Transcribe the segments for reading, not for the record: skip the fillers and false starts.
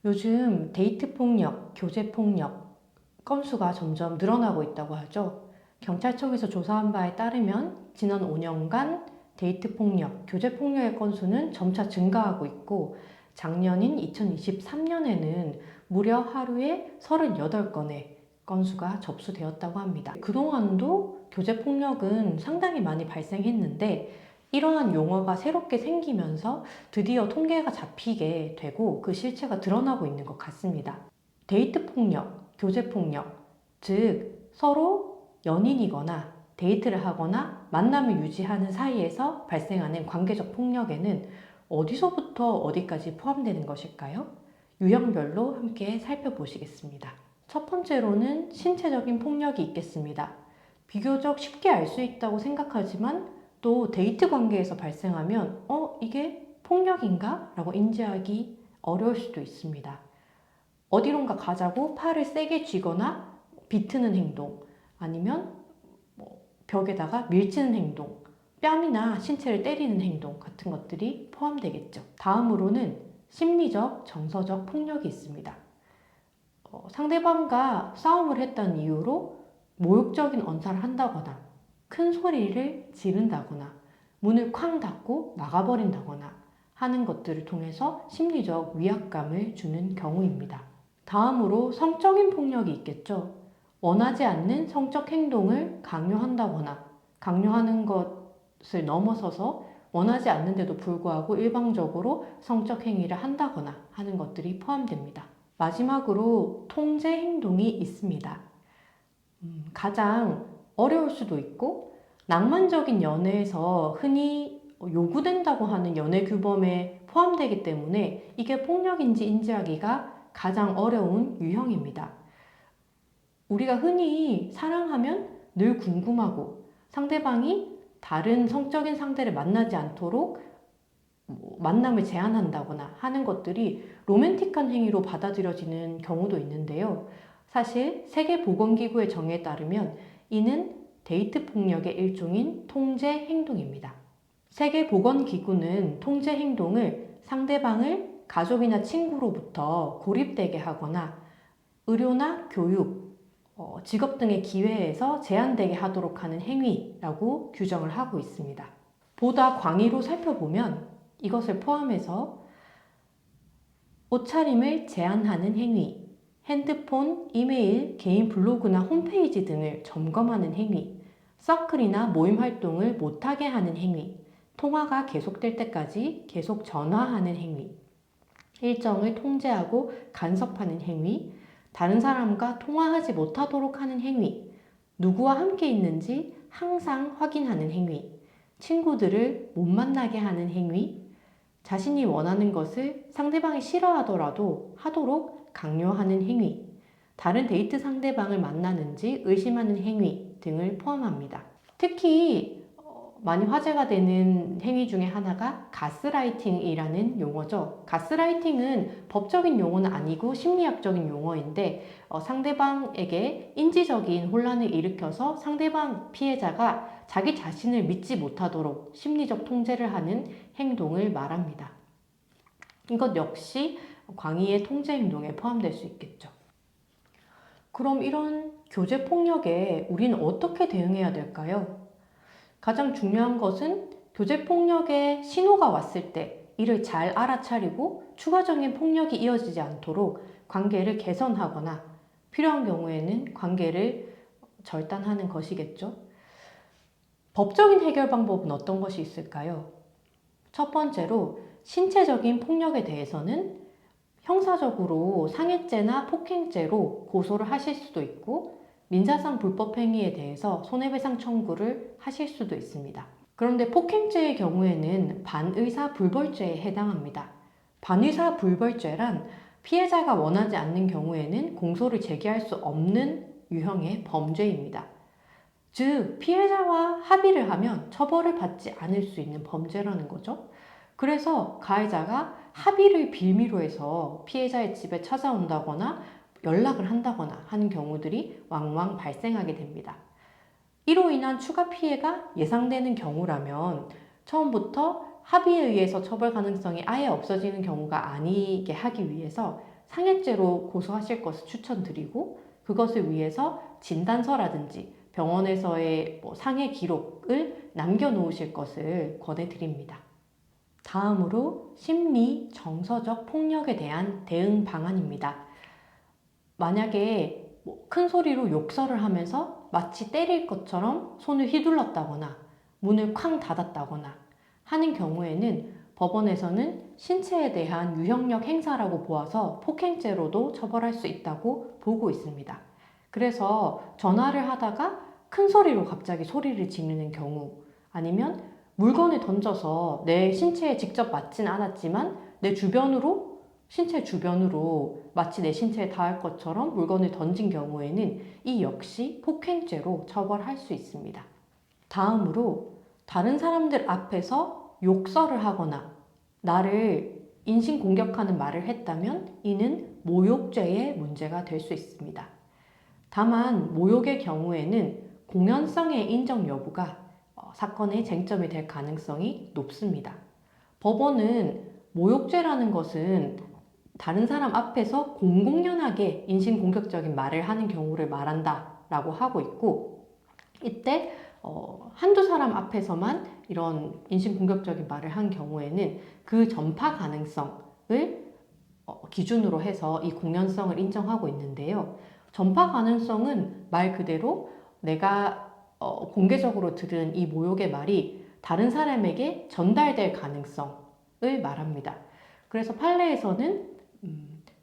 요즘 데이트 폭력, 교제 폭력 건수가 점점 늘어나고 있다고 하죠. 경찰청에서 조사한 바에 따르면 지난 5년간 데이트 폭력, 교제 폭력의 건수는 점차 증가하고 있고 작년인 2023년에는 무려 하루에 38건의 건수가 접수되었다고 합니다. 그동안도 교제 폭력은 상당히 많이 발생했는데 이러한 용어가 새롭게 생기면서 드디어 통계가 잡히게 되고 그 실체가 드러나고 있는 것 같습니다. 데이트 폭력, 교제 폭력, 즉 서로 연인이거나 데이트를 하거나 만남을 유지하는 사이에서 발생하는 관계적 폭력에는 어디서부터 어디까지 포함되는 것일까요? 유형별로 함께 살펴보시겠습니다. 첫 번째로는 신체적인 폭력이 있겠습니다. 비교적 쉽게 알 수 있다고 생각하지만 또 데이트 관계에서 발생하면 이게 폭력인가? 라고 인지하기 어려울 수도 있습니다. 어디론가 가자고 팔을 세게 쥐거나 비트는 행동, 아니면 벽에다가 밀치는 행동, 뺨이나 신체를 때리는 행동 같은 것들이 포함되겠죠. 다음으로는 심리적, 정서적 폭력이 있습니다. 상대방과 싸움을 했다는 이유로 모욕적인 언사를 한다거나 큰 소리를 지른다거나 문을 쾅 닫고 나가버린다거나 하는 것들을 통해서 심리적 위압감을 주는 경우입니다. 다음으로 성적인 폭력이 있겠죠. 원하지 않는 성적 행동을 강요한다거나 강요하는 것을 넘어서서 원하지 않는데도 불구하고 일방적으로 성적 행위를 한다거나 하는 것들이 포함됩니다. 마지막으로 통제 행동이 있습니다. 가장 어려울 수도 있고 낭만적인 연애에서 흔히 요구된다고 하는 연애 규범에 포함되기 때문에 이게 폭력인지 인지하기가 가장 어려운 유형입니다. 우리가 흔히 사랑하면 늘 궁금하고 상대방이 다른 성적인 상대를 만나지 않도록 만남을 제한한다거나 하는 것들이 로맨틱한 행위로 받아들여지는 경우도 있는데요. 사실 세계보건기구의 정의에 따르면 이는 데이트 폭력의 일종인 통제 행동입니다. 세계보건기구는 통제 행동을 상대방을 가족이나 친구로부터 고립되게 하거나 의료나 교육, 직업 등의 기회에서 제한되게 하도록 하는 행위라고 규정을 하고 있습니다. 보다 광의로 살펴보면 이것을 포함해서 옷차림을 제한하는 행위, 핸드폰, 이메일, 개인 블로그나 홈페이지 등을 점검하는 행위, 서클이나 모임 활동을 못하게 하는 행위, 통화가 계속될 때까지 계속 전화하는 행위, 일정을 통제하고 간섭하는 행위, 다른 사람과 통화하지 못하도록 하는 행위, 누구와 함께 있는지 항상 확인하는 행위, 친구들을 못 만나게 하는 행위, 자신이 원하는 것을 상대방이 싫어하더라도 하도록 강요하는 행위, 다른 데이트 상대방을 만나는지 의심하는 행위 등을 포함합니다. 특히 많이 화제가 되는 행위 중에 하나가 가스라이팅이라는 용어죠. 가스라이팅은 법적인 용어는 아니고 심리학적인 용어인데 상대방에게 인지적인 혼란을 일으켜서 상대방 피해자가 자기 자신을 믿지 못하도록 심리적 통제를 하는 행동을 말합니다. 이것 역시 광의의 통제 행동에 포함될 수 있겠죠. 그럼 이런 교제 폭력에 우리는 어떻게 대응해야 될까요? 가장 중요한 것은 교제 폭력의 신호가 왔을 때 이를 잘 알아차리고 추가적인 폭력이 이어지지 않도록 관계를 개선하거나 필요한 경우에는 관계를 절단하는 것이겠죠. 법적인 해결 방법은 어떤 것이 있을까요? 첫 번째로 신체적인 폭력에 대해서는 형사적으로 상해죄나 폭행죄로 고소를 하실 수도 있고 민사상 불법행위에 대해서 손해배상 청구를 하실 수도 있습니다. 그런데 폭행죄의 경우에는 반의사불벌죄에 해당합니다. 반의사불벌죄란 피해자가 원하지 않는 경우에는 공소를 제기할 수 없는 유형의 범죄입니다. 즉 피해자와 합의를 하면 처벌을 받지 않을 수 있는 범죄라는 거죠. 그래서 가해자가 합의를 빌미로 해서 피해자의 집에 찾아온다거나 연락을 한다거나 하는 경우들이 왕왕 발생하게 됩니다. 이로 인한 추가 피해가 예상되는 경우라면 처음부터 합의에 의해서 처벌 가능성이 아예 없어지는 경우가 아니게 하기 위해서 상해죄로 고소하실 것을 추천드리고, 그것을 위해서 진단서라든지 병원에서의 상해 기록을 남겨놓으실 것을 권해드립니다. 다음으로 심리, 정서적 폭력에 대한 대응 방안입니다. 만약에 큰 소리로 욕설을 하면서 마치 때릴 것처럼 손을 휘둘렀다거나 문을 쾅 닫았다거나 하는 경우에는 법원에서는 신체에 대한 유형력 행사라고 보아서 폭행죄로도 처벌할 수 있다고 보고 있습니다. 그래서 전화를 하다가 큰 소리로 갑자기 소리를 지르는 경우, 아니면 물건을 던져서 내 신체에 직접 맞진 않았지만 내 주변으로, 신체 주변으로 마치 내 신체에 닿을 것처럼 물건을 던진 경우에는 이 역시 폭행죄로 처벌할 수 있습니다. 다음으로 다른 사람들 앞에서 욕설을 하거나 나를 인신공격하는 말을 했다면 이는 모욕죄의 문제가 될 수 있습니다. 다만 모욕의 경우에는 공연성의 인정 여부가 사건의 쟁점이 될 가능성이 높습니다. 법원은 모욕죄라는 것은 다른 사람 앞에서 공공연하게 인신공격적인 말을 하는 경우를 말한다 라고 하고 있고, 이때 한두 사람 앞에서만 이런 인신공격적인 말을 한 경우에는 그 전파 가능성을 기준으로 해서 이 공연성을 인정하고 있는데요. 전파 가능성은 말 그대로 내가 공개적으로 들은 이 모욕의 말이 다른 사람에게 전달될 가능성을 말합니다. 그래서 판례에서는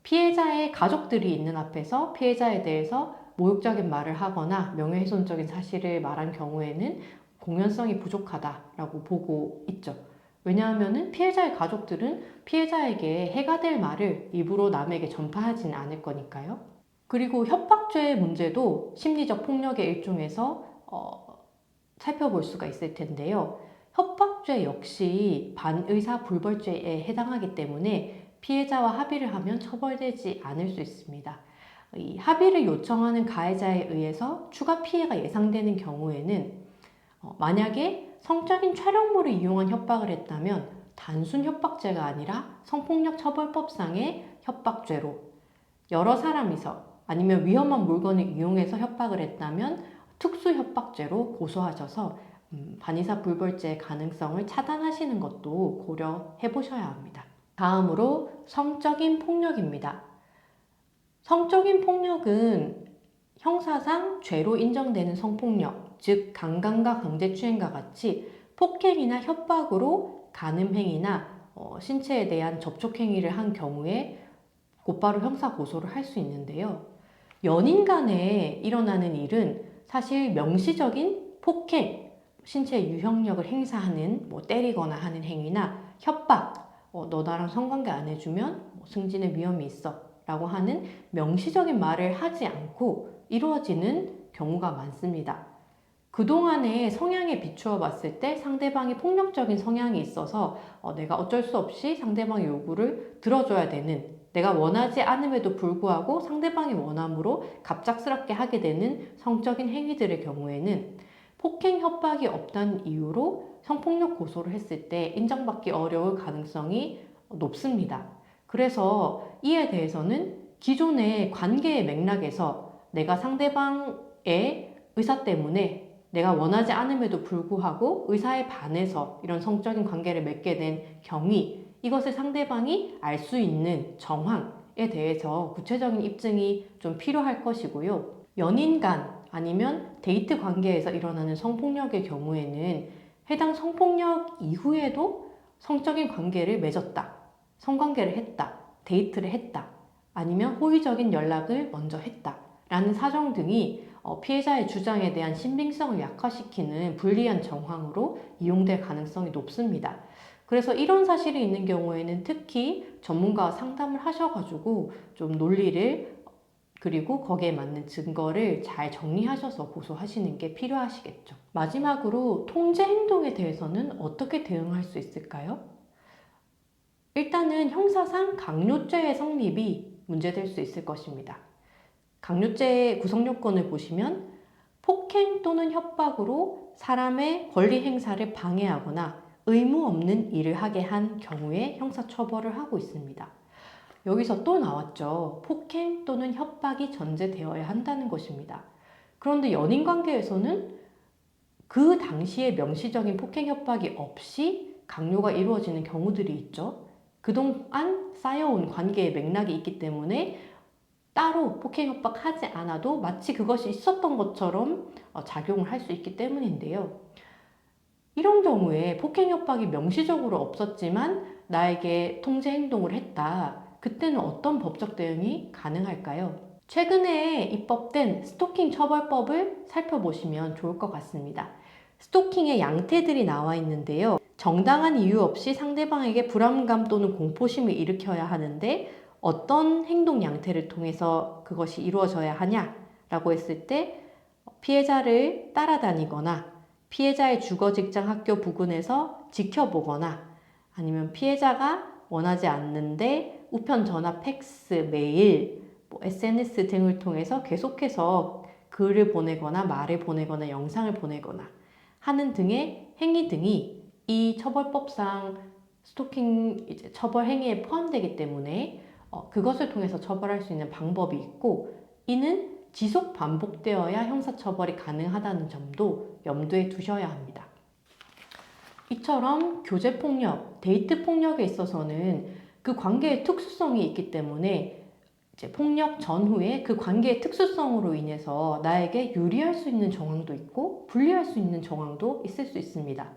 피해자의 가족들이 있는 앞에서 피해자에 대해서 모욕적인 말을 하거나 명예훼손적인 사실을 말한 경우에는 공연성이 부족하다라고 보고 있죠. 왜냐하면 피해자의 가족들은 피해자에게 해가 될 말을 입으로 남에게 전파하지는 않을 거니까요. 그리고 협박죄의 문제도 심리적 폭력의 일종에서 살펴볼 수가 있을 텐데요. 협박죄 역시 반의사 불벌죄에 해당하기 때문에 피해자와 합의를 하면 처벌되지 않을 수 있습니다. 이 합의를 요청하는 가해자에 의해서 추가 피해가 예상되는 경우에는 만약에 성적인 촬영물을 이용한 협박을 했다면 단순 협박죄가 아니라 성폭력 처벌법상의 협박죄로, 여러 사람이서 아니면 위험한 물건을 이용해서 협박을 했다면 특수협박죄로 고소하셔서 반의사 불벌죄의 가능성을 차단하시는 것도 고려해 보셔야 합니다. 다음으로 성적인 폭력입니다. 성적인 폭력은 형사상 죄로 인정되는 성폭력, 즉 강간과 강제추행과 같이 폭행이나 협박으로 간음행위나 신체에 대한 접촉행위를 한 경우에 곧바로 형사 고소를 할 수 있는데요. 연인 간에 일어나는 일은 사실 명시적인 폭행, 신체 유형력을 행사하는 때리거나 하는 행위나 협박, 너 나랑 성관계 안 해주면 승진의 위험이 있어 라고 하는 명시적인 말을 하지 않고 이루어지는 경우가 많습니다. 그동안의 성향에 비추어 봤을 때 상대방이 폭력적인 성향이 있어서 내가 어쩔 수 없이 상대방의 요구를 들어줘야 되는, 내가 원하지 않음에도 불구하고 상대방이 원함으로 갑작스럽게 하게 되는 성적인 행위들의 경우에는 폭행 협박이 없다는 이유로 성폭력 고소를 했을 때 인정받기 어려울 가능성이 높습니다. 그래서 이에 대해서는 기존의 관계의 맥락에서 내가 상대방의 의사 때문에 내가 원하지 않음에도 불구하고 의사에 반해서 이런 성적인 관계를 맺게 된 경위, 이것을 상대방이 알 수 있는 정황에 대해서 구체적인 입증이 좀 필요할 것이고요. 연인 간 아니면 데이트 관계에서 일어나는 성폭력의 경우에는 해당 성폭력 이후에도 성적인 관계를 맺었다, 성관계를 했다, 데이트를 했다, 아니면 호의적인 연락을 먼저 했다 라는 사정 등이 피해자의 주장에 대한 신빙성을 약화시키는 불리한 정황으로 이용될 가능성이 높습니다. 그래서 이런 사실이 있는 경우에는 특히 전문가와 상담을 하셔가지고 좀 논리를, 그리고 거기에 맞는 증거를 잘 정리하셔서 고소하시는 게 필요하시겠죠. 마지막으로 통제 행동에 대해서는 어떻게 대응할 수 있을까요? 일단은 형사상 강요죄의 성립이 문제될 수 있을 것입니다. 강요죄의 구성 요건을 보시면 폭행 또는 협박으로 사람의 권리 행사를 방해하거나 의무 없는 일을 하게 한 경우에 형사처벌을 하고 있습니다. 여기서 또 나왔죠. 폭행 또는 협박이 전제되어야 한다는 것입니다. 그런데 연인 관계에서는 그 당시에 명시적인 폭행 협박이 없이 강요가 이루어지는 경우들이 있죠. 그동안 쌓여온 관계의 맥락이 있기 때문에 따로 폭행 협박하지 않아도 마치 그것이 있었던 것처럼 작용을 할 수 있기 때문인데요. 이런 경우에 폭행 협박이 명시적으로 없었지만 나에게 통제 행동을 했다. 그때는 어떤 법적 대응이 가능할까요? 최근에 입법된 스토킹 처벌법을 살펴보시면 좋을 것 같습니다. 스토킹의 양태들이 나와 있는데요. 정당한 이유 없이 상대방에게 불안감 또는 공포심을 일으켜야 하는데 어떤 행동 양태를 통해서 그것이 이루어져야 하냐라고 했을 때 피해자를 따라다니거나 피해자의 주거, 직장, 학교 부근에서 지켜보거나 아니면 피해자가 원하지 않는데 우편, 전화, 팩스, 메일, SNS 등을 통해서 계속해서 글을 보내거나 말을 보내거나 영상을 보내거나 하는 등의 행위 등이 이 처벌법상 스토킹 처벌 행위에 포함되기 때문에 그것을 통해서 처벌할 수 있는 방법이 있고 이는 지속 반복되어야 형사처벌이 가능하다는 점도 염두에 두셔야 합니다. 이처럼 교제폭력, 데이트폭력에 있어서는 그 관계의 특수성이 있기 때문에 이제 폭력 전후에 그 관계의 특수성으로 인해서 나에게 유리할 수 있는 정황도 있고 불리할 수 있는 정황도 있을 수 있습니다.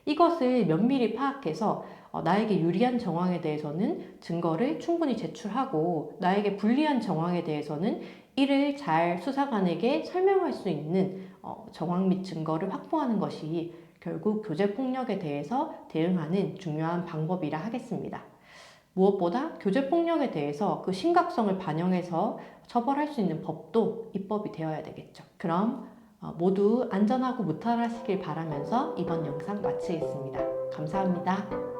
이것을 면밀히 파악해서 나에게 유리한 정황에 대해서는 증거를 충분히 제출하고 나에게 불리한 정황에 대해서는 이를 잘 수사관에게 설명할 수 있는 정황 및 증거를 확보하는 것이 결국 교제폭력에 대해서 대응하는 중요한 방법이라 하겠습니다. 무엇보다 교제폭력에 대해서 그 심각성을 반영해서 처벌할 수 있는 법도 입법이 되어야 되겠죠. 그럼 모두 안전하고 무탈하시길 바라면서 이번 영상 마치겠습니다. 감사합니다.